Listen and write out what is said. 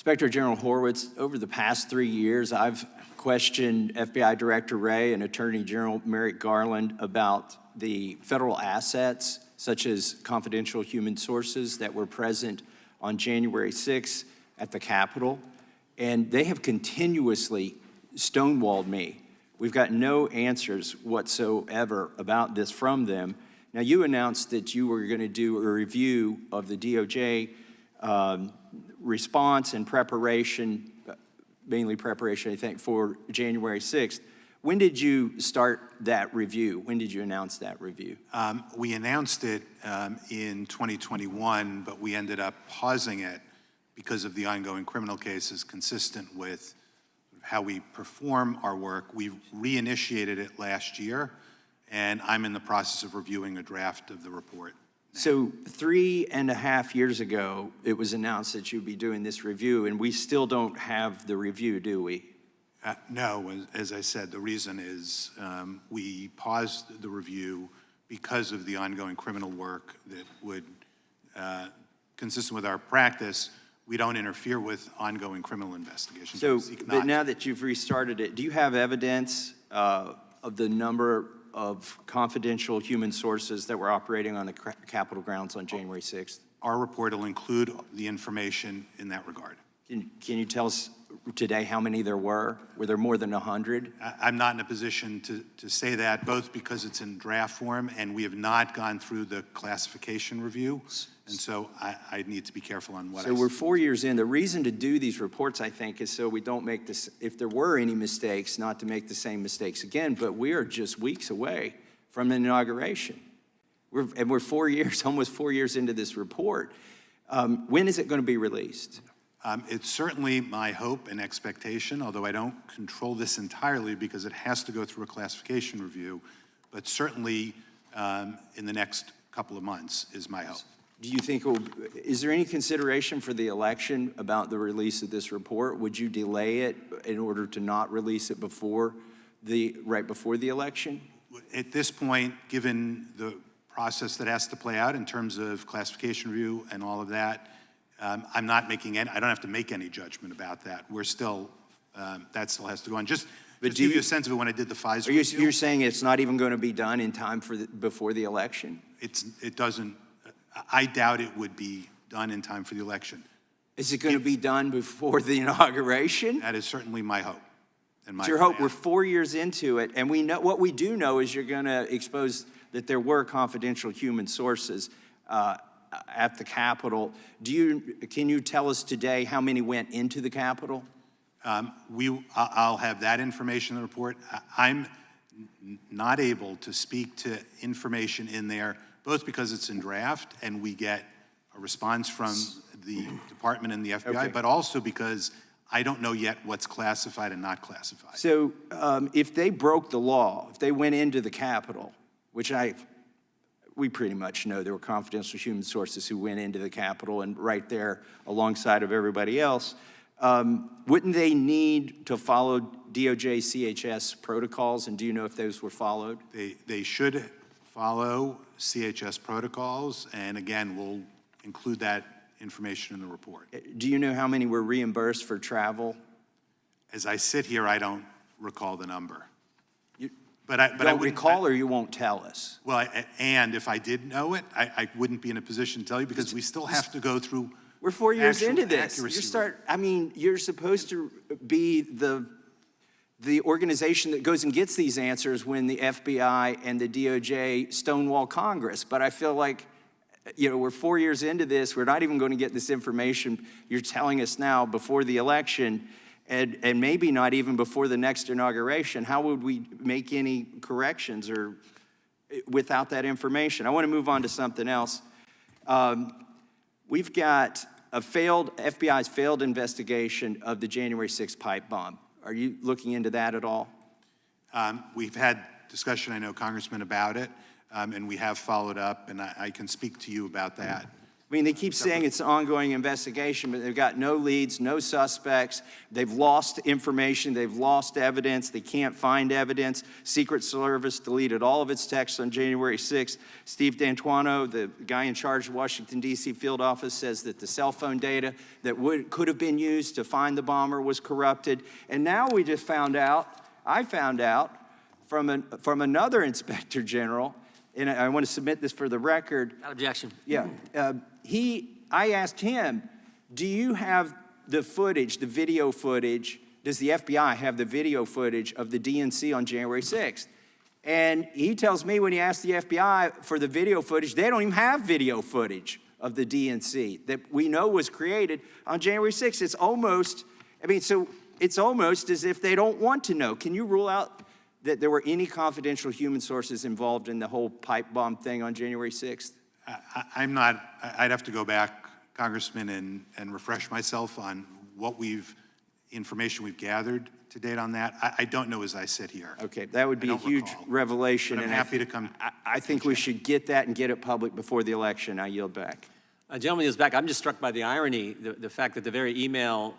Inspector General Horwitz, over the past 3 years, I've questioned FBI Director Wray and Attorney General Merrick Garland about the federal assets, such as confidential human sources that were present on January 6th at the Capitol, and they have continuously stonewalled me. We've got no answers whatsoever about this from them. Now, you announced that you were going to do a review of the DOJ response and preparation, mainly preparation, I think, for January 6th. When did you start that review? When did you announce that review? We announced it in 2021, but we ended up pausing it because of the ongoing criminal cases consistent with how we perform our work. We reinitiated it last year, and I'm in the process of reviewing a draft of the report. So 3.5 years ago, it was announced that you'd be doing this review, and we still don't have the review, do we? No, as I said, the reason is we paused the review because of the ongoing criminal work that would, consistent with our practice, we don't interfere with ongoing criminal investigations. So, but now that you've restarted it, do you have evidence of the number of confidential human sources that were operating on the Capitol grounds on January 6th? Our report will include the information in that regard. Can you tell us today how many there were? Were there more than 100? I'm not in a position to say that, both because it's in draft form and we have not gone through the classification review. And so I need to be careful on what I say. So we're 4 years in. The reason to do these reports, I think, is so we don't make this, if there were any mistakes, not to make the same mistakes again, but we are just weeks away from the inauguration. We're 4 years, almost 4 years into this report. When is it going to be released? It's certainly my hope and expectation, although I don't control this entirely because it has to go through a classification review, but certainly in the next couple of months is my hope. Do you think, is there any consideration for the election about the release of this report? Would you delay it in order to not release it right before the election? At this point, given the process that has to play out in terms of classification review and all of that, I'm not making any, I don't have to make any judgment about that. We're still, that still has to go on. Just to give you a sense of it, when I did the Pfizer review, you're saying it's not even going to be done in time for before the election? It doesn't, I doubt it would be done in time for the election. Is it going to be done before the inauguration? That is certainly my hope. And it's your hope. We're 4 years into it, and we know what we do know is you're going to expose that there were confidential human sources at the Capitol. Can you tell us today how many went into the Capitol? I'll have that information in the report. I'm not able to speak to information in there, both because it's in draft and we get a response from the department and the FBI, okay, but also because I don't know yet what's classified and not classified. So if they broke the law, if they went into the Capitol, which we pretty much know there were confidential human sources who went into the Capitol and right there alongside of everybody else, wouldn't they need to follow DOJ CHS protocols, and do you know if those were followed? They should follow CHS protocols, and again, we'll include that information in the report. Do you know how many were reimbursed for travel? As I sit here, I don't recall the number. But I don't recall, or you won't tell us? Well, and if I did know it, I wouldn't be in a position to tell you because we still have to go through. We're 4 years into this. You're supposed to be the organization that goes and gets these answers when the FBI and the DOJ stonewall Congress. But I feel like, we're 4 years into this. We're not even going to get this information you're telling us now before the election. And maybe not even before the next inauguration. How would we make any corrections or without that information? I want to move on to something else. We've got FBI's failed investigation of the January 6th pipe bomb. Are you looking into that at all? We've had discussion, I know, Congressman, about it, and we have followed up, and I can speak to you about that. I mean, they keep saying it's an ongoing investigation, but they've got no leads, no suspects. They've lost information. They've lost evidence. They can't find evidence. Secret Service deleted all of its texts on January 6th. Steve D'Antuono, the guy in charge of Washington, D.C. field office, says that the cell phone data that could have been used to find the bomber was corrupted. And now we just I found out from another inspector general, and I want to submit this for the record. Without objection. Yeah. I asked him, do you have the footage, the video footage, does the FBI have the video footage of the DNC on January 6th? And he tells me when he asked the FBI for the video footage, they don't even have video footage of the DNC that we know was created on January 6th. It's almost, so it's almost as if they don't want to know. Can you rule out that there were any confidential human sources involved in the whole pipe bomb thing on January 6th? I'm not, I'd have to go back, Congressman, and refresh myself on what information we've gathered to date on that. I don't know as I sit here. Okay, that would be a huge revelation. But I'm happy to come. I think we should get that and get it public before the election. I yield back. Gentleman is back. I'm just struck by the irony, the fact that the very email